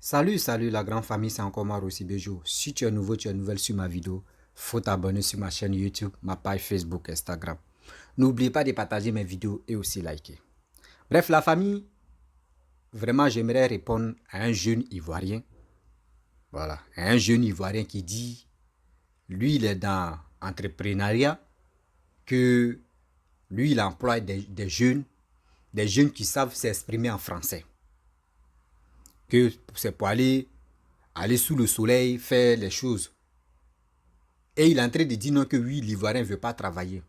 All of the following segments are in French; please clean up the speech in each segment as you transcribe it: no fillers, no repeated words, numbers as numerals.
Salut la grande famille, c'est encore moi Rossi Bejo. Si tu es nouveau, tu es nouvelle sur ma vidéo, faut t'abonner sur ma chaîne YouTube, ma page Facebook, Instagram. N'oubliez pas de partager mes vidéos et aussi liker. Bref, la famille, vraiment j'aimerais répondre à un jeune Ivoirien. Voilà, à un jeune Ivoirien qui dit, lui il est dans l'entrepreneuriat, que lui il emploie des jeunes qui savent s'exprimer en français. Que c'est pour aller sous le soleil, faire les choses. Et il est en train de dire non que oui, l'Ivoirien ne veut pas travailler.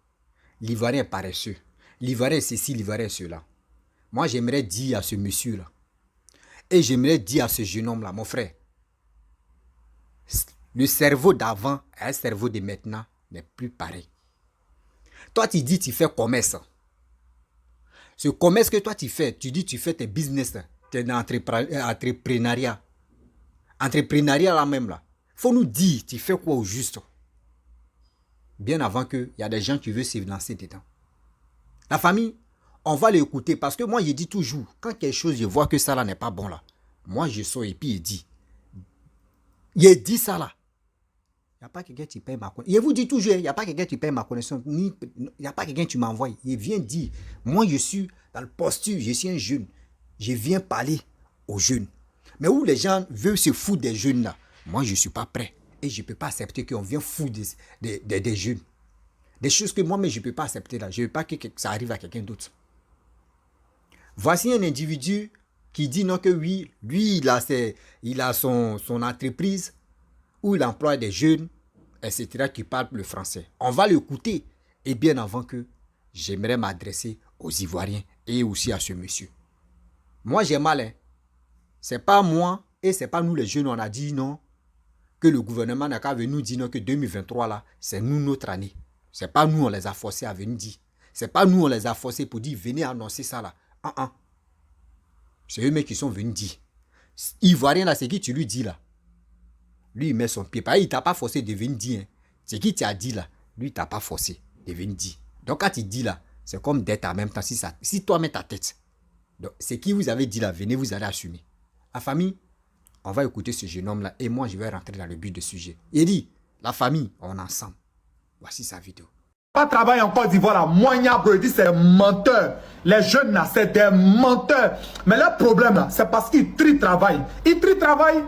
L'Ivoirien est paresseux. L'Ivoirien est ceci, l'Ivoirien est cela. Moi, j'aimerais dire à ce monsieur-là, et j'aimerais dire à ce jeune homme-là, mon frère, le cerveau d'avant et le cerveau de maintenant n'est plus pareil. Toi, tu dis tu fais commerce. Ce commerce que toi tu fais, tu dis tu fais tes business, tu es dans l'entrepreneuriat. Entrepreneuriat là même là. Il faut nous dire, tu fais quoi au juste. Bien avant qu'il y a des gens qui veulent se lancer dedans. La famille, on va l'écouter parce que moi je dis toujours, quand quelque chose, je vois que ça là n'est pas bon là, moi je sors et puis il dit ça là. Il n'y a pas quelqu'un qui paye ma connaissance. Je vous dis toujours, il n'y a pas quelqu'un qui paye ma connaissance. Il n'y a pas quelqu'un qui m'envoie. Il vient dire, moi je suis dans le posture, je suis un jeune. Je viens parler aux jeunes. Mais où les gens veulent se foutre des jeunes là, moi je ne suis pas prêt. Et je ne peux pas accepter qu'on vienne foutre des jeunes. Des choses que moi-même je ne peux pas accepter là. Je ne veux pas que ça arrive à quelqu'un d'autre. Voici un individu qui dit non que oui, lui il a son entreprise où il emploie des jeunes, etc., qui parlent le français. On va l'écouter. Et bien avant que j'aimerais m'adresser aux Ivoiriens et aussi à ce monsieur. Moi, j'ai mal. Hein. Ce n'est pas moi et ce n'est pas nous les jeunes, on a dit non, que le gouvernement n'a qu'à venir nous dire non, que 2023, là, c'est nous notre année. Ce n'est pas nous, on les a forcés à venir dire. Ce n'est pas nous, on les a forcés pour dire, venez annoncer ça là. C'est eux-mêmes qui sont venus dire. Ivoirien, là, c'est qui tu lui dis là? Lui, il met son pied. Il ne t'a pas forcé de venir dire. Hein. C'est qui tu as dit là? Lui, il ne t'a pas forcé de venir dire. Donc, quand il dit là, c'est comme d'être en même temps. Si toi mets ta tête. Donc, c'est qui vous avez dit là, venez, vous allez assumer. La famille, on va écouter ce jeune homme là et moi, je vais rentrer dans le but du sujet. Il dit, la famille, on est ensemble. Voici sa vidéo. Pas travailler en Côte d'Ivoire là, Moigna Brody, c'est des menteurs. Les jeunes là, c'est des menteurs. Mais le problème là, c'est parce qu'ils travaillent. Ils travaillent.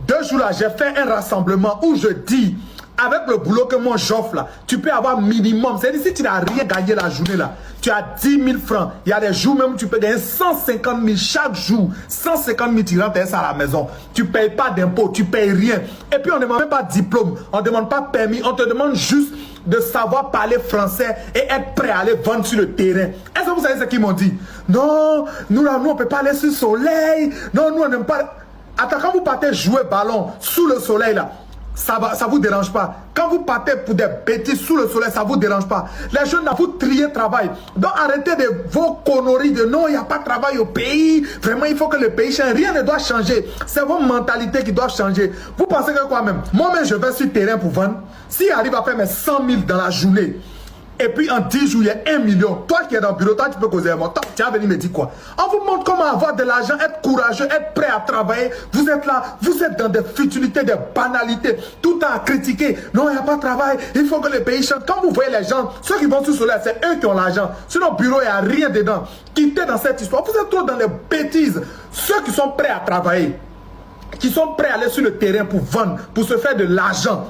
2 jours là, j'ai fait un rassemblement où je dis, avec le boulot que moi j'offre là, tu peux avoir minimum. C'est-à-dire si tu n'as rien gagné la journée là, tu as 10 000 francs. Il y a des jours même où tu peux gagner 150 000 chaque jour. 150 000, tu rentres ça à la maison. Tu ne payes pas d'impôts, tu ne payes rien. Et puis on ne demande même pas de diplôme, on ne demande pas permis, on te demande juste de savoir parler français et être prêt à aller vendre sur le terrain. Est-ce que vous savez ce qu'ils m'ont dit? Non, nous là, nous on ne peut pas aller sur le soleil. Non, nous on n'aime pas... Attends, quand vous partez jouer ballon sous le soleil là, ça vous dérange pas. Quand vous partez pour des bêtises sous le soleil, ça vous dérange pas. Les jeunes là, vous triez travail. Donc arrêtez de vos conneries de non, il n'y a pas de travail au pays. Vraiment, il faut que le pays change. Rien ne doit changer. C'est vos mentalités qui doivent changer. Vous pensez que quoi même? Moi-même, je vais sur le terrain pour vendre. S'il arrive à faire mes 100 000 dans la journée, et puis en 10 jours, il y a 1 million. Toi qui es dans le bureau, toi tu peux causer avec moi. Toi, tu vas venir me dire quoi? On vous montre comment avoir de l'argent, être courageux, être prêt à travailler. Vous êtes là, vous êtes dans des futilités, des banalités. Tout à critiquer. Non, il n'y a pas de travail. Il faut que le pays change. Quand vous voyez les gens, ceux qui vont sur le soleil, c'est eux qui ont l'argent. Sur nos bureaux, il n'y a rien dedans. Quittez dans cette histoire. Vous êtes trop dans les bêtises. Ceux qui sont prêts à travailler, qui sont prêts à aller sur le terrain pour vendre, pour se faire de l'argent,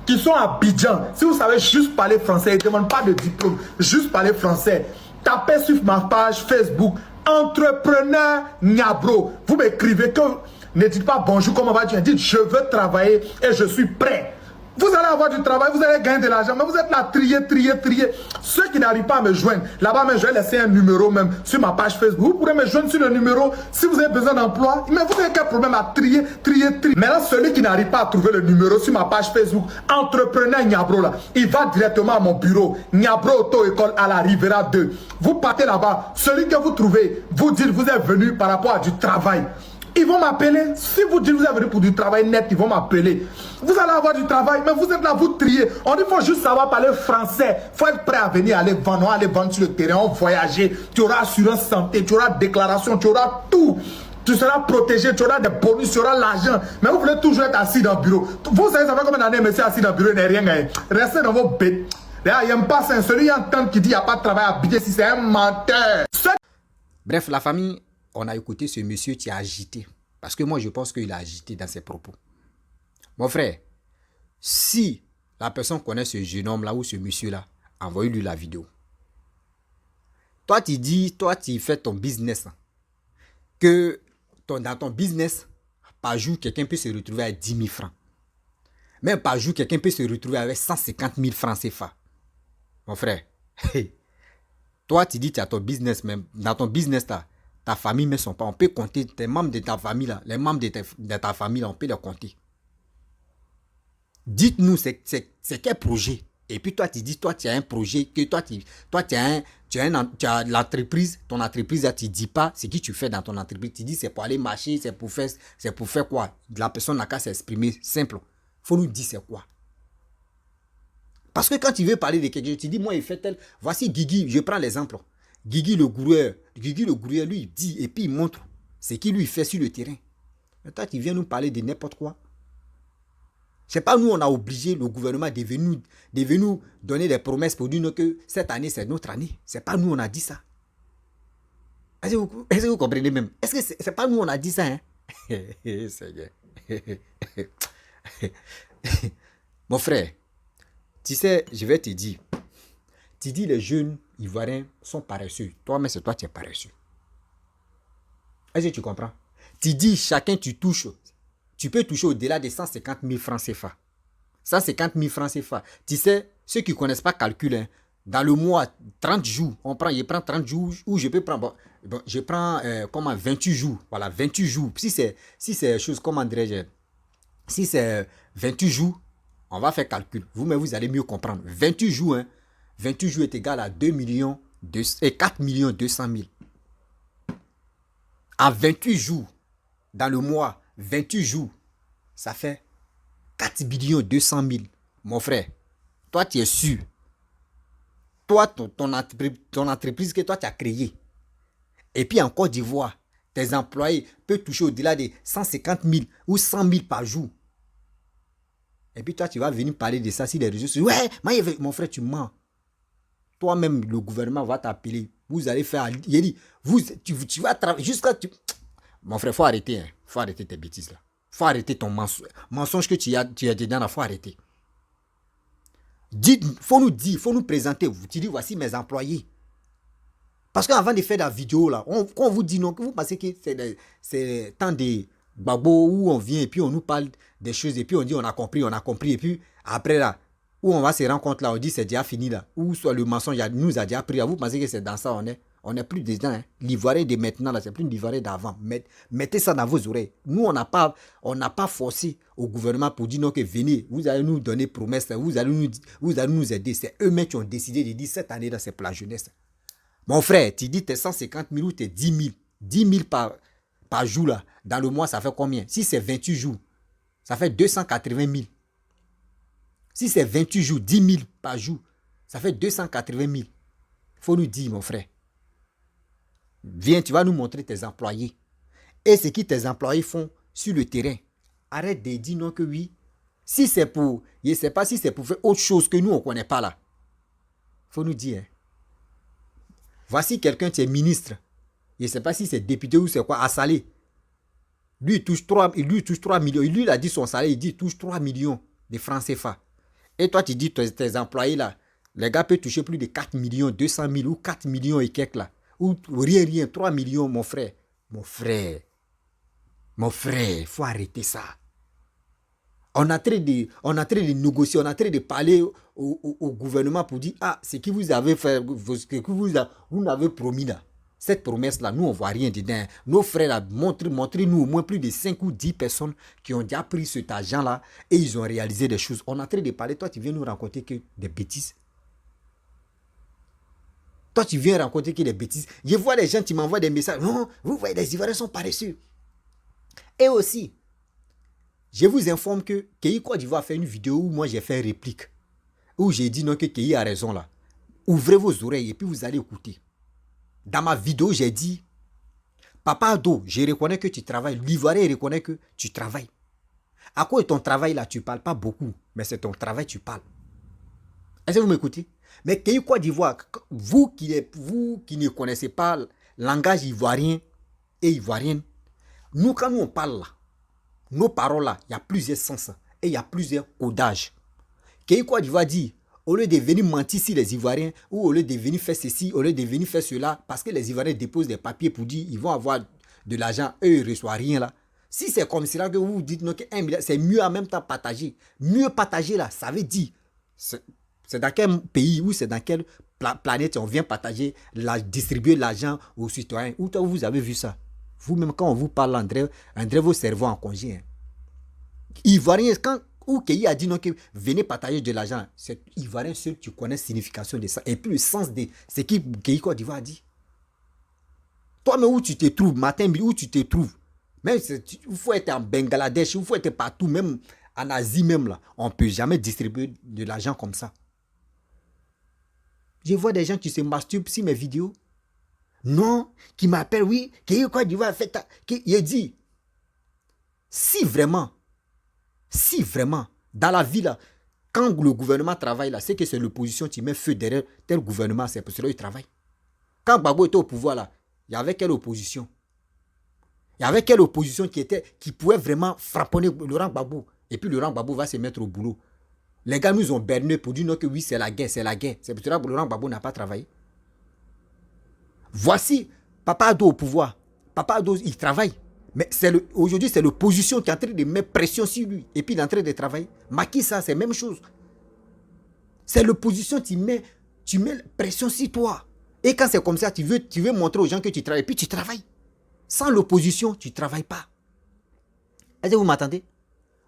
qui sont à Abidjan, si vous savez juste parler français, ils ne demandent pas de diplôme, juste parler français. Tapez sur ma page Facebook, entrepreneur Niabro. Vous m'écrivez que, ne dites pas bonjour, comment vas-tu? Dites je veux travailler et je suis prêt. Vous allez avoir du travail, vous allez gagner de l'argent, mais vous êtes là, trier. Ceux qui n'arrivent pas à me joindre, là-bas, je vais laisser un numéro même sur ma page Facebook. Vous pourrez me joindre sur le numéro si vous avez besoin d'emploi. Mais vous avez quel problème à trier. Maintenant, celui qui n'arrive pas à trouver le numéro sur ma page Facebook, entrepreneur Niabro, là, il va directement à mon bureau, Niabro Auto-École à la Rivera 2. Vous partez là-bas, celui que vous trouvez, vous dites vous êtes venu par rapport à du travail. Ils vont m'appeler. Si vous dites que vous êtes venu pour du travail net, ils vont m'appeler. Vous allez avoir du travail, mais vous êtes là, vous triez. On dit qu'il faut juste savoir parler français. Il faut être prêt à venir aller vendre sur le terrain, voyager. Tu auras assurance santé, tu auras déclaration, tu auras tout. tu seras protégé, tu auras des bonus, tu auras l'argent. Mais vous voulez toujours être assis dans le bureau. Vous savez, ça fait combien d'années, monsieur, assis dans le bureau, il n'est rien gagné. Restez dans vos bêtes. Il n'aime pas ça. Celui qui entend qui dit qu'il n'y a pas de travail à habiter, si c'est un menteur. Bref, la famille, on a écouté ce monsieur qui a agité. Parce que moi, je pense qu'il a agité dans ses propos. Mon frère, si la personne connaît ce jeune homme-là ou ce monsieur-là, envoyez-lui la vidéo. Toi, tu dis, toi, tu fais ton business. Que dans ton business, par jour, quelqu'un peut se retrouver avec 10 000 francs. Même par jour, quelqu'un peut se retrouver avec 150 000 francs CFA. Mon frère, toi, tu dis, tu as ton business, même dans ton business, là, ta famille ne sont pas. On peut compter tes membres de ta famille, là, les membres de ta famille, là, on peut les compter. Dites-nous, c'est quel projet? Et puis toi, tu dis, toi, tu as un projet, que toi, tu as l'entreprise, ton entreprise, là, tu ne dis pas ce que tu fais dans ton entreprise. Tu dis, c'est pour aller marcher, c'est pour faire quoi? La personne n'a qu'à s'exprimer simple. Il faut nous dire c'est quoi. Parce que quand tu veux parler de quelque chose, tu dis, moi, il fait tel. Voici Guigui, je prends l'exemple. Guigui le gourou, lui, il dit, et puis il montre ce qu'il lui fait sur le terrain. Mais toi, tu viens nous parler de n'importe quoi. C'est pas nous, on a obligé le gouvernement de venir donner des promesses pour dire que cette année, c'est notre année. C'est pas nous, on a dit ça. Est-ce que vous comprenez même? Est-ce que c'est pas nous, on a dit ça, hein? Mon frère, tu sais, je vais te dire. Tu dis les jeunes Ivoiriens sont paresseux. Toi, mais c'est toi qui es paresseux. Est-ce que tu comprends? Tu dis chacun tu touches. Tu peux toucher au-delà de 150 000 francs CFA. 150 000 francs CFA. Tu sais, ceux qui ne connaissent pas calcul, hein, dans le mois, 30 jours, je prends 30 jours, ou je peux prendre, je prends 28 jours. Voilà, 28 jours. Si c'est chose, comment dirais-je, si c'est 28 jours, on va faire calcul. Vous-même, vous allez mieux comprendre. 28 jours, hein, 28 jours est égal à 4 200 000. En 28 jours, dans le mois, 28 jours, ça fait 4 200 000. Mon frère, toi, tu es sûr. Toi, ton entreprise que toi, tu as créée. Et puis en Côte d'Ivoire, tes employés peuvent toucher au-delà de 150 000 ou 100 000 par jour. Et puis toi, tu vas venir parler de ça sur les réseaux sociaux. Ouais, mon frère, tu mens. Toi-même, le gouvernement va t'appeler. Vous allez faire... Il dit, tu vas travailler jusqu'à... Mon frère, il faut arrêter. Hein. Il faut arrêter tes bêtises là. Il faut arrêter ton mensonge que tu as dedans. Il faut arrêter. Il faut nous dire, il faut nous présenter. Tu dis, voici mes employés. Parce qu'avant de faire la vidéo là, quand on vous dit non, vous pensez que c'est tant de babos où on vient et puis on nous parle des choses et puis on dit on a compris. Et puis après là, où on va se rendre compte là, on dit c'est déjà fini là. Ou soit le mensonge nous a déjà pris. Vous pensez que c'est dans ça on n'est plus dedans. Hein. L'Ivoirien de maintenant, là, c'est plus l'Ivoirien d'avant. Mettez ça dans vos oreilles. Nous, on n'a pas forcé au gouvernement pour dire non, que venez, vous allez nous donner promesses, vous allez nous aider. C'est eux-mêmes qui ont décidé de dire cette année-là, c'est pour la jeunesse. Mon frère, tu dis tes 150 000 ou tes 10 000. 10 000 par jour, là. Dans le mois, ça fait combien? Si c'est 28 jours, ça fait 280 000. Si c'est 28 jours, 10 000 par jour, ça fait 280 000. Il faut nous dire, mon frère. Viens, tu vas nous montrer tes employés. Et ce que tes employés font sur le terrain. Arrête de dire non que oui. Si c'est pour, je ne sais pas si c'est pour faire autre chose que nous, on ne connaît pas là. Il faut nous dire. Hein. Voici quelqu'un qui est ministre. Je ne sais pas si c'est député ou c'est quoi, à Salé. Lui, il touche 3 millions. Lui, il a dit son salaire, il dit il touche 3 millions de francs CFA. Et toi, tu dis tes employés là, les gars peuvent toucher plus de 4 millions, 200 000 ou 4 millions et quelques là. Ou rien, 3 millions, mon frère. Mon frère, il faut arrêter ça. On a train de négocier, on a train de parler au gouvernement pour dire, ah, ce que vous avez fait, ce que vous n'avez promis là, cette promesse-là, nous, on ne voit rien dedans. Nos frères là, montrez-nous au moins plus de 5 ou 10 personnes qui ont déjà pris cet argent-là et ils ont réalisé des choses. On a train de parler, toi, tu viens nous raconter que des bêtises. Toi, tu viens raconter que des bêtises. Je vois les gens qui m'envoient des messages. Non, vous voyez, les Ivoiriens sont paresseux. Et aussi, je vous informe que Kei Côte d'Ivoire a fait une vidéo où moi j'ai fait une réplique. Où j'ai dit non que Kei a raison là. Ouvrez vos oreilles et puis vous allez écouter. Dans ma vidéo, j'ai dit, Papa Ado, je reconnais que tu travailles. L'Ivoirien reconnaît que tu travailles. À cause de ton travail là, tu ne parles pas beaucoup, mais c'est ton travail tu parles. Est-ce que vous m'écoutez? Mais Pays Côte d'Ivoire, vous qui ne connaissez pas le langage ivoirien et ivoirienne, nous quand nous on parle là, nos paroles là, il y a plusieurs sens et il y a plusieurs codages. Pays Côte d'Ivoire dit, au lieu de venir mentir sur les Ivoiriens, ou au lieu de venir faire ceci, au lieu de venir faire cela, parce que les Ivoiriens déposent des papiers pour dire qu'ils vont avoir de l'argent, eux ils ne reçoivent rien là. Si c'est comme cela que vous vous dites que 1 milliard, c'est mieux en même temps partager. Mieux partager là, ça veut dire, c'est dans quel pays ou c'est dans quelle planète on vient partager, distribuer l'argent aux citoyens. Où vous avez vu ça? Vous-même, quand on vous parle, André, vos cerveaux en congé. Hein. Ivoirien, quand ou Kéi a dit non, que venez partager de l'argent, c'est Ivoirien seul qui connaît la signification de ça. Et puis le sens de ce que Kéi Côte d'Ivoire a dit. Toi-même, où tu te trouves, matin, où tu te trouves, même il faut être en Bangladesh, il faut être partout, même en Asie même là. On ne peut jamais distribuer de l'argent comme ça. Je vois des gens qui se masturbent sur mes vidéos. Non, qui m'appellent, oui, qui Côte d'Ivoire fait ça. Il dit, si vraiment, dans la vie là, quand le gouvernement travaille là, c'est que c'est l'opposition qui met feu derrière tel gouvernement, c'est pour cela qu'il travaille. Quand Gbagbo était au pouvoir là, il y avait quelle opposition? Il y avait quelle opposition qui pouvait vraiment frapponner Laurent Gbagbo? Et puis Laurent Gbagbo va se mettre au boulot. Les gars nous ont berné pour dire non que oui, c'est la guerre, c'est la guerre. C'est pour cela que Laurent Gbagbo n'a pas travaillé. Voici Papa Ado au pouvoir. Papa Ado, il travaille. Mais aujourd'hui, c'est l'opposition qui est en train de mettre pression sur lui. Et puis il est en train de travailler. Macky Sall, c'est la même chose. C'est l'opposition qui met pression sur toi. Et quand c'est comme ça, tu veux montrer aux gens que tu travailles. Et puis tu travailles. Sans l'opposition, tu ne travailles pas. Est-ce que vous m'entendez?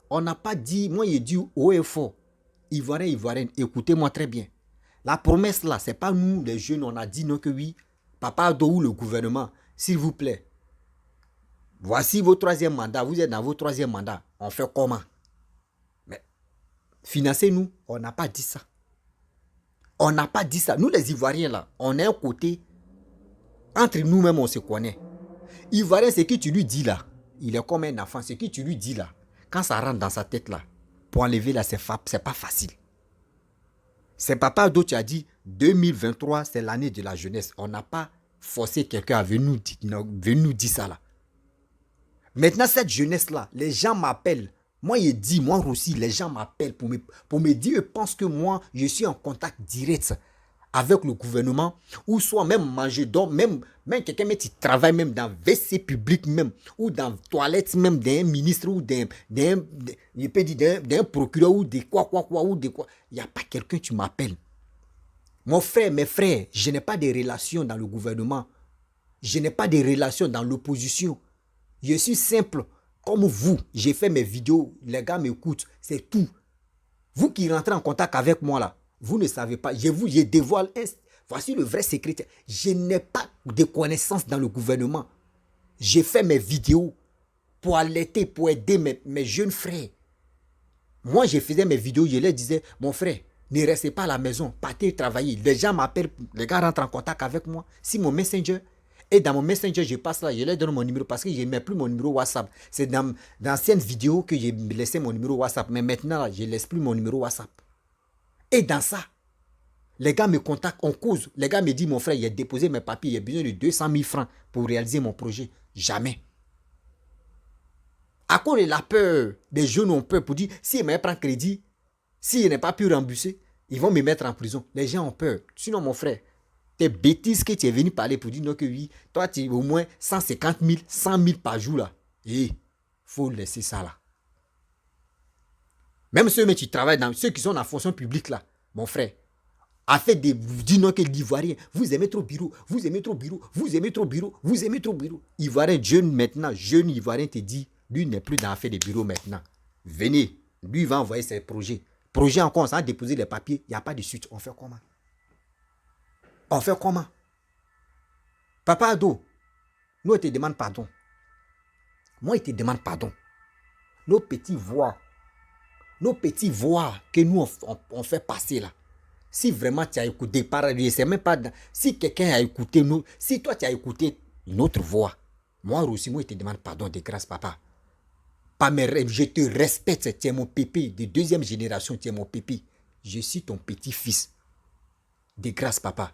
On n'a pas dit, moi j'ai dit haut et fort, Ivoirienne, écoutez-moi très bien. La promesse là, ce n'est pas nous les jeunes, on a dit non que oui, Papa Ado ou le gouvernement, s'il vous plaît, voici vos 3e mandat, vous êtes dans vos 3e mandat, on fait comment? Mais financez-nous, on n'a pas dit ça. On n'a pas dit ça. Nous les Ivoiriens là, on est un côté, entre nous-mêmes on se connaît. Ivoirien, ce que tu lui dis là, il est comme un enfant, ce que tu lui dis là, quand ça rentre dans sa tête là, pour enlever là, c'est pas facile. C'est Papa Ado qui a dit 2023, c'est l'année de la jeunesse. On n'a pas forcé quelqu'un à venir nous dire ça là. Maintenant, cette jeunesse-là, les gens m'appellent. Moi, il dit, moi aussi, les gens m'appellent pour me dire, ils pensent que moi, je suis en contact direct avec le gouvernement, ou soit même manger d'or, même quelqu'un qui travaille même dans WC public même, ou dans toilette même d'un ministre, ou d'un procureur, ou de quoi, ou de quoi. Il n'y a pas quelqu'un qui m'appelle. Mon frère, mes frères, je n'ai pas de relations dans le gouvernement. Je n'ai pas de relations dans l'opposition. Je suis simple, comme vous. J'ai fait mes vidéos, les gars m'écoutent, c'est tout. Vous qui rentrez en contact avec moi là, vous ne savez pas, je dévoile, voici le vrai secrétaire. Je n'ai pas de connaissances dans le gouvernement. J'ai fait mes vidéos pour alerter, pour aider mes jeunes frères. Moi, je faisais mes vidéos, je leur disais, mon frère, ne restez pas à la maison, partez travailler. Les gens m'appellent, les gars rentrent en contact avec moi. Si mon messenger, et dans mon messenger, je passe là, je leur donne mon numéro parce que je ne mets plus mon numéro WhatsApp. C'est dans d'anciennes vidéos que j'ai laissé mon numéro WhatsApp. Mais maintenant, là, je ne laisse plus mon numéro WhatsApp. Et dans ça, les gars me contactent, on cause. Les gars me disent, mon frère, il a déposé mes papiers, il a besoin de 200 000 francs pour réaliser mon projet. Jamais. À cause de la peur, les jeunes ont peur pour dire, si je prends crédit, si je n'ai pas pu rembourser, ils vont me mettre en prison. Les gens ont peur. Sinon, mon frère, tes bêtises que tu es venu parler pour dire non que oui, toi, tu es au moins 150 000, 100 000 par jour là. Et il faut laisser ça là. Même ceux qui travaillent, ceux qui sont dans la fonction publique là, mon frère, a fait des... Vous dites non que l'Ivoirien, vous aimez trop bureau, vous aimez trop bureau, vous aimez trop bureau, vous aimez trop bureau. Ivoirien, jeune maintenant, jeune Ivoirien te dit, lui n'est plus dans l'affaire des bureaux maintenant. Venez, lui va envoyer ses projets. Projet encore, ça a déposé les papiers, il n'y a pas de suite. On fait comment? On fait comment? Papa Ado, nous, il te demande pardon. Moi, il te demande pardon. Nos petits voix que nous, on fait passer là. Si vraiment tu as écouté, c'est même pas... Si quelqu'un a écouté nous, si toi tu as écouté notre voix, Moi aussi, moi, je te demande pardon de grâce, papa. Pas mes rêves, je te respecte, tu es mon pépé de deuxième génération, tu es mon pépé. Je suis ton petit-fils. De grâce, papa.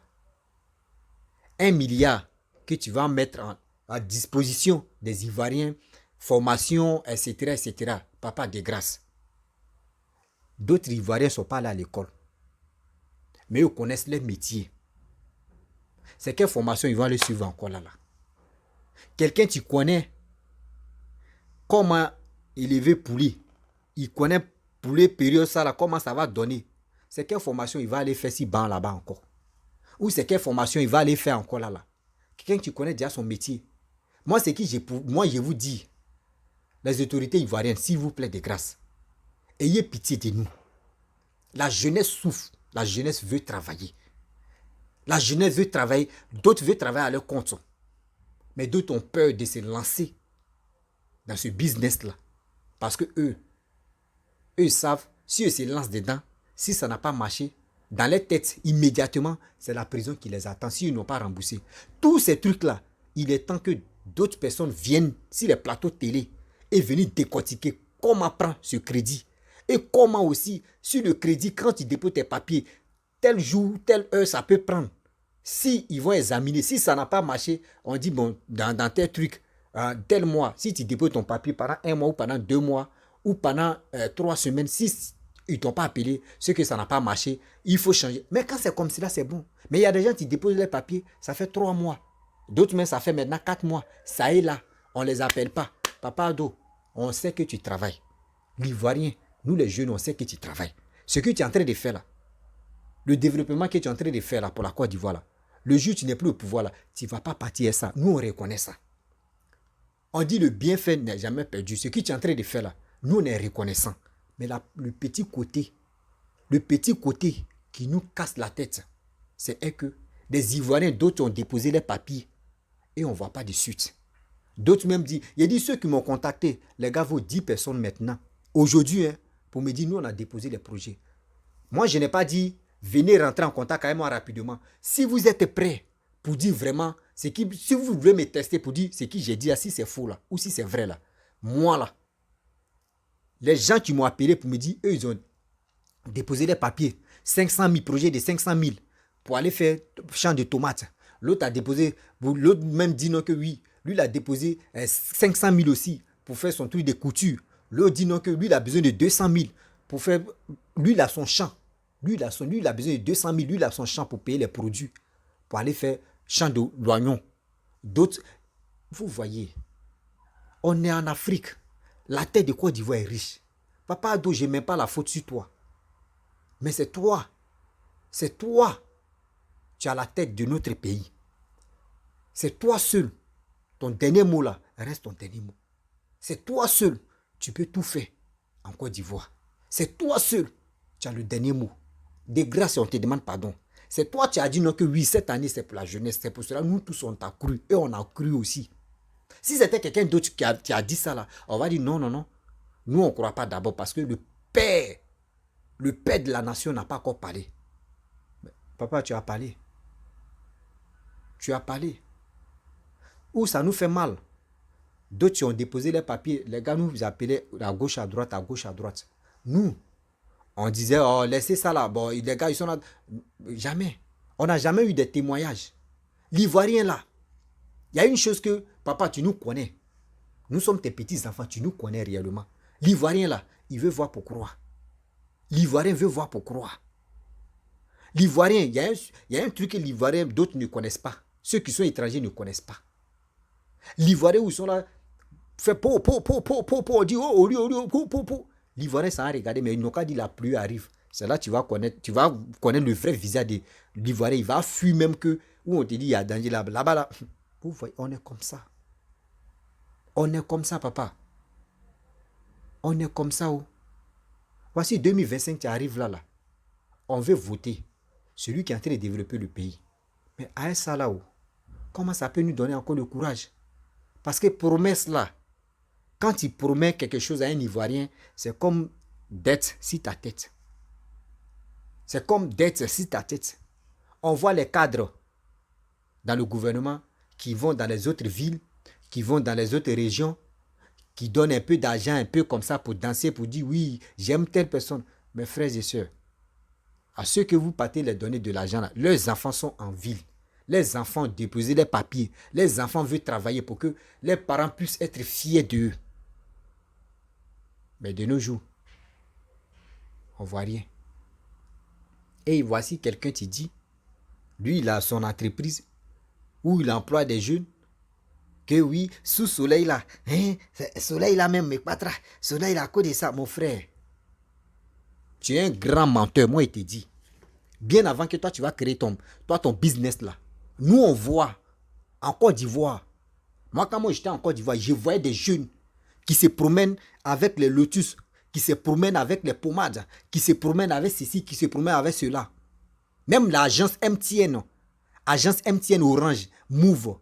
1 milliard que tu vas mettre à disposition des Ivoiriens, formation, etc., etc. Papa, de grâce. D'autres Ivoiriens ne sont pas là à l'école. Mais ils connaissent leur métier. C'est quelle formation ils vont aller suivre encore là. Quelqu'un tu connais comment élever poulet. Il connaît poulet période ça là, comment ça va donner. C'est quelle formation il va aller faire si ban là-bas encore. Ou c'est quelle formation il va aller faire encore là. Quelqu'un qui connaît déjà son métier. Moi, c'est qui je vous dis, les autorités ivoiriennes, s'il vous plaît, de grâce, ayez pitié de nous. La jeunesse souffre. La jeunesse veut travailler. La jeunesse veut travailler. D'autres veulent travailler à leur compte. Mais d'autres ont peur de se lancer dans ce business-là. Parce que eux savent, si eux se lancent dedans, si ça n'a pas marché, dans leur tête, immédiatement, c'est la prison qui les attend s'ils n'ont pas remboursé. Tous ces trucs-là, il est temps que d'autres personnes viennent sur les plateaux télé et venir décortiquer comment prendre ce crédit. Et comment aussi, sur le crédit, quand tu déposes tes papiers, tel jour, telle heure, ça peut prendre. Si ils vont examiner, si ça n'a pas marché, on dit, bon, dans tel truc, tel mois, si tu déposes ton papier pendant 1 mois ou pendant 2 mois, ou pendant 3 semaines, si ils ne t'ont pas appelé, ce que ça n'a pas marché, il faut changer. Mais quand c'est comme cela, c'est bon. Mais il y a des gens qui déposent les papiers, ça fait 3 mois. D'autres même, ça fait maintenant 4 mois. Ça est là, on ne les appelle pas. Papa Ado, on sait que tu travailles. L'Ivoirien, nous les jeunes, on sait que tu travailles. Ce que tu es en train de faire là, le développement que tu es en train de faire là pour la Côte d'Ivoire là, le jour où tu n'es plus au pouvoir là, tu ne vas pas partir ça. Nous, on reconnaît ça. On dit le bienfait n'est jamais perdu. Ce que tu es en train de faire là, nous, on est reconnaissant. Mais là, le petit côté qui nous casse la tête, c'est que des Ivoiriens, d'autres ont déposé les papiers et on ne voit pas de suite. D'autres même disent, il y a dit ceux qui m'ont contacté, les gars, vaut 10 personnes maintenant. Aujourd'hui, pour me dire, nous, on a déposé les projets. Moi, je n'ai pas dit, venez rentrer en contact avec moi rapidement. Si vous êtes prêts pour dire vraiment, si vous voulez me tester pour dire ce que j'ai dit, si c'est faux là, ou si c'est vrai là, moi là, les gens qui m'ont appelé pour me dire, eux, ils ont déposé les papiers, 500 000 projets de 500 000 pour aller faire champ de tomates. L'autre a déposé, l'autre même dit non que oui, lui il a déposé 500 000 aussi pour faire son truc de couture. L'autre dit non que lui il a besoin de 200 000 pour faire, lui il a son champ. Lui il a besoin de 200 000, lui il a son champ pour payer les produits, pour aller faire champ de l'oignon. D'autres, vous voyez, on est en Afrique. La tête de Côte d'Ivoire est riche. Papa Ado, je ne mets pas la faute sur toi. Mais c'est toi. C'est toi. Tu as la tête de notre pays. C'est toi seul. Ton dernier mot là reste ton dernier mot. C'est toi seul. Tu peux tout faire en Côte d'Ivoire. C'est toi seul. Tu as le dernier mot. De grâce, on te demande pardon. C'est toi qui as dit non que oui, cette année c'est pour la jeunesse. C'est pour cela nous tous on t'a cru. Et on a cru aussi. Si c'était quelqu'un d'autre qui a dit ça là, on va dire non, non, non. Nous, on ne croit pas d'abord parce que le père de la nation n'a pas encore parlé. Mais, papa, tu as parlé. Tu as parlé. Ou ça nous fait mal. D'autres qui ont déposé les papiers, les gars nous appelaient à gauche, à droite, à gauche, à droite. Nous, on disait, oh, laissez ça là. Bon, les gars, ils sont là. Jamais. On n'a jamais eu de témoignages. L'Ivoirien là, il y a une chose que, papa, tu nous connais. Nous sommes tes petits-enfants, tu nous connais réellement. L'Ivoirien là, il veut voir pour croire. L'Ivoirien veut voir pour croire. L'Ivoirien, il y a un truc que l'Ivoirien, d'autres ne connaissent pas. Ceux qui sont étrangers ne connaissent pas. L'Ivoirien où ils sont là, fait po, on dit po. L'Ivoirien, ça a regardé, mais ils n'ont qu'à dire la pluie arrive. C'est là que tu vas connaître le vrai visage de l'Ivoirien. Il va fuir même que, où on te dit, il y a danger là-bas, là. Vous voyez, on est comme ça. On est comme ça, papa. On est comme ça. Oh. Voici 2025 qui arrive là. On veut voter celui qui est en train de développer le pays. Mais à ça là, oh, comment ça peut nous donner encore le courage? Parce que promesse là, quand tu promets quelque chose à un Ivoirien, c'est comme dette sur ta tête. C'est comme dette sur ta tête. On voit les cadres dans le gouvernement qui vont dans les autres villes, qui vont dans les autres régions, qui donnent un peu d'argent, un peu comme ça pour danser, pour dire oui, j'aime telle personne. Mes frères et sœurs, à ceux que vous partez les donner de l'argent, là, leurs enfants sont en ville. Les enfants déposent les papiers. Les enfants veulent travailler pour que les parents puissent être fiers d'eux. Mais de nos jours, on ne voit rien. Et voici quelqu'un qui dit, lui, il a son entreprise où il emploie des jeunes, que oui, sous soleil là, hein, soleil là même, mais pas soleil là, à cause de ça, mon frère. Tu es un grand menteur, moi, il te dit. Bien avant que toi, tu vas créer ton business là. Nous, on voit en Côte d'Ivoire. Moi, quand j'étais en Côte d'Ivoire, je voyais des jeunes qui se promènent avec les lotus, qui se promènent avec les pommades, qui se promènent avec ceci, qui se promènent avec cela. Même l'agence MTN, Orange, Move,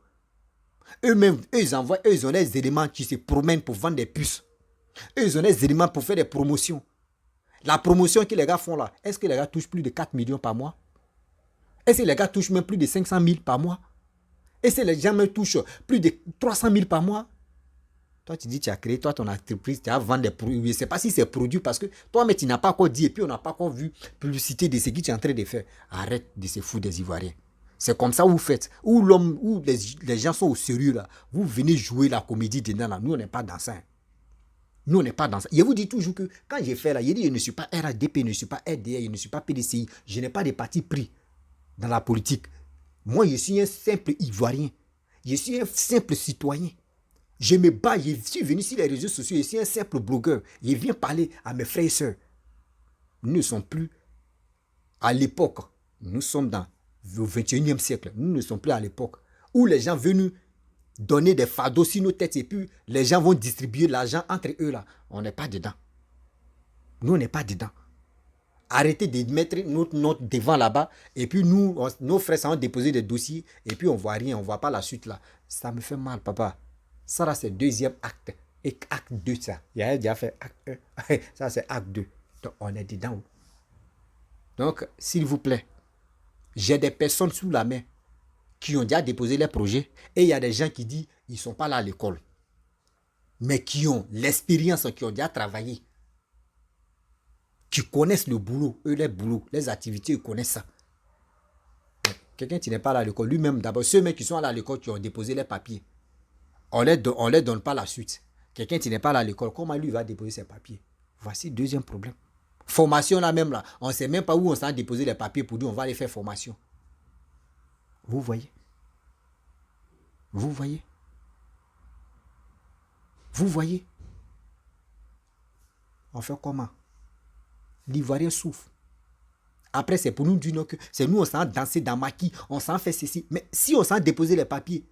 eux-mêmes, ils ont les éléments qui se promènent pour vendre des puces. Eux, ils ont les éléments pour faire des promotions. La promotion que les gars font là, est-ce que les gars touchent plus de 4 millions par mois? Est-ce que les gars touchent même plus de 500 000 par mois? Est-ce que les gens me touchent plus de 300 000 par mois? Toi, tu dis, tu as créé toi ton entreprise, tu as vendu des produits. Je ne sais pas si c'est produit parce que toi, mais tu n'as pas encore dit et puis on n'a pas encore vu publicité de ce que tu es en train de faire. Arrête de se foutre des Ivoiriens. C'est comme ça que vous faites. Où les gens sont au sérieux là. Vous venez jouer la comédie dedans là. Nous, on n'est pas dans ça. Nous, on n'est pas dans ça. Je vous dis toujours que quand j'ai fait là, je dis, je ne suis pas RADP, je ne suis pas RDA, je ne suis pas PDCI. Je n'ai pas de parti pris dans la politique. Moi, je suis un simple Ivoirien. Je suis un simple citoyen. Je me bats, je suis venu sur les réseaux sociaux, je suis un simple blogueur. Je viens parler à mes frères et sœurs. Nous ne sommes plus à l'époque. Nous sommes dans le 21e siècle. Nous ne sommes plus à l'époque où les gens veulent nous donner des fardeaux sur nos têtes et puis les gens vont distribuer l'argent entre eux là. On n'est pas dedans. Nous, on n'est pas dedans. Arrêtez de mettre notre note devant là-bas et puis nous, nos frères, ça vont déposer des dossiers et puis on ne voit rien, on ne voit pas la suite là. Ça me fait mal, papa. Ça là, c'est deuxième acte. Et acte 2, ça. Il a déjà fait acte 1. Ça, c'est acte 2. Donc, on est dedans. Donc, s'il vous plaît, j'ai des personnes sous la main qui ont déjà déposé les projets et il y a des gens qui disent qu'ils ne sont pas là à l'école. Mais qui ont l'expérience, qui ont déjà travaillé. Qui connaissent le boulot, eux, les boulots, les activités, ils connaissent ça. Quelqu'un qui n'est pas là à l'école, lui-même, d'abord, ceux qui sont là à l'école, qui ont déposé les papiers, on ne les donne pas la suite. Quelqu'un qui n'est pas là à l'école, comment lui va déposer ses papiers? Voici le deuxième problème. Formation là même là, on ne sait même pas où on s'en déposer les papiers pour dire on va aller faire formation. Vous voyez? Vous voyez? Vous voyez? On fait comment? L'Ivoirien souffre. Après, c'est pour nous dire non, que c'est nous, on s'en danser dans maquis, on s'en fait ceci. Mais si on s'en déposer les papiers,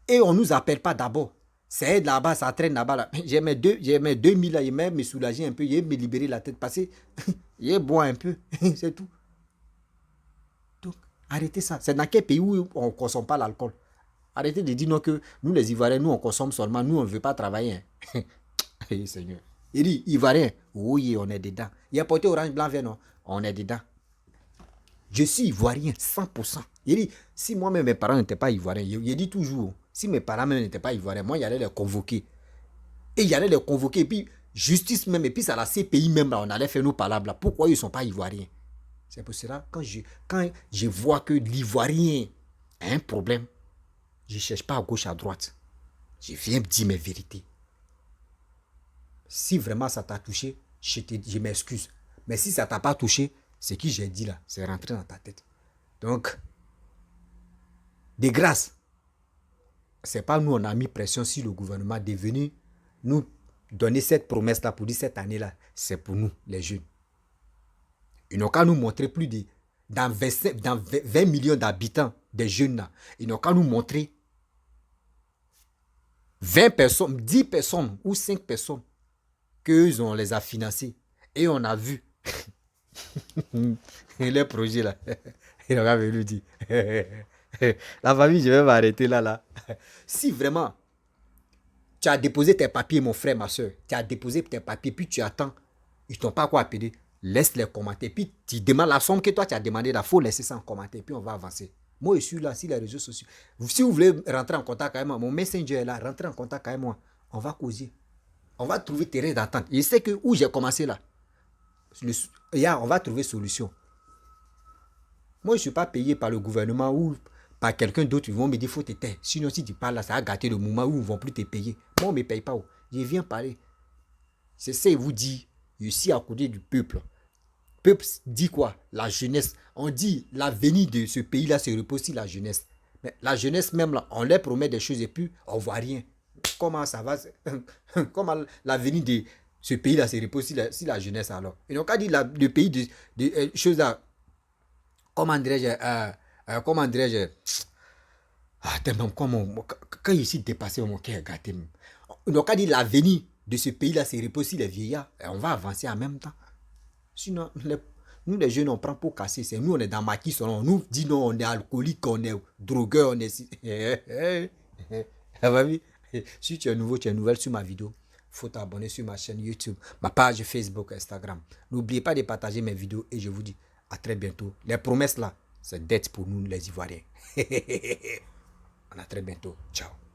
et on ne nous appelle pas d'abord. C'est là-bas, ça traîne là-bas. Là. J'ai mes 2000 là, il m'a me soulager un peu, il me libérer la tête, passer. Il boit un peu, c'est tout. Donc, arrêtez ça. C'est dans quel pays où on ne consomme pas l'alcool? Arrêtez de dire non que nous les Ivoiriens, nous on consomme seulement, nous on ne veut pas travailler. Hey, Seigneur. Il dit, Ivoirien, oui, on est dedans. Il a porté orange, blanc, vert, non? On est dedans. Je suis Ivoirien, 100%. Il dit, si moi-même mes parents n'étaient pas Ivoiriens, il dit toujours, si mes parents même n'étaient pas Ivoiriens, moi, il allait les convoquer. Et il allait les convoquer, et puis, justice même, et puis à la CPI même, là, on allait faire nos palabres. Là. Pourquoi ils ne sont pas Ivoiriens? C'est pour cela, quand je vois que l'Ivoirien a un problème, je ne cherche pas à gauche, à droite. Je viens dire mes vérités. Si vraiment ça t'a touché, je m'excuse. Mais si ça ne t'a pas touché, ce que j'ai dit là, c'est rentré dans ta tête. Donc, de grâce, ce n'est pas nous, on a mis pression sur le gouvernement de venir nous donner cette promesse-là pour dire cette année-là, c'est pour nous, les jeunes. Ils n'ont qu'à nous montrer plus de... Dans 20 millions d'habitants, des jeunes là, ils n'ont qu'à nous montrer 20 personnes, 10 personnes ou 5 personnes qu'eux, on les a financés. Et on a vu les projets là. Il aura venu dire. La famille, je vais m'arrêter là. Si vraiment tu as déposé tes papiers, mon frère, ma soeur, tu as déposé tes papiers, puis tu attends, ils ne t'ont pas quoi appeler, laisse les commenter. Puis tu demandes la somme que toi tu as demandé, il faut laisser ça en commentaire, puis on va avancer. Moi, je suis là sur les réseaux sociaux. Si vous voulez rentrer en contact avec moi, mon messenger est là. Rentrez en contact avec moi. On va causer. On va trouver terrain d'attente. Je sais que où j'ai commencé là, on va trouver solution. Moi, je ne suis pas payé par le gouvernement ou par quelqu'un d'autre. Ils vont me dire, il faut te taire. Sinon, si tu parles là, ça va gâter le moment où ils ne vont plus te payer. Moi, on ne me paye pas. Je viens parler. C'est ça, il vous dit. Je suis à côté du peuple. Le peuple dit quoi? La jeunesse. On dit l'avenir de ce pays-là se repose sur la jeunesse. Mais la jeunesse même là, on leur promet des choses et puis on ne voit rien. Comment ça va? Comment l'avenir de ce pays-là se repose sur la jeunesse alors? Et donc, on dit le pays de choses là. Comment dirais-je, tellement, quand il s'est dépassé, mon cœur est gâté. Donc, on dit l'avenir de ce pays-là, c'est repose sur les vieillards. Et on va avancer en même temps. Sinon, nous, les jeunes, on prend pour casser. C'est nous, on est dans maquis selon. On nous dit non, on est alcoolique, on est drogueur, on est... Si tu es nouveau, tu es nouvelle sur ma vidéo, il faut t'abonner sur ma chaîne YouTube, ma page Facebook, Instagram. N'oubliez pas de partager mes vidéos et je vous dis à très bientôt. Les promesses là, c'est dette pour nous les Ivoiriens. À très bientôt. Ciao.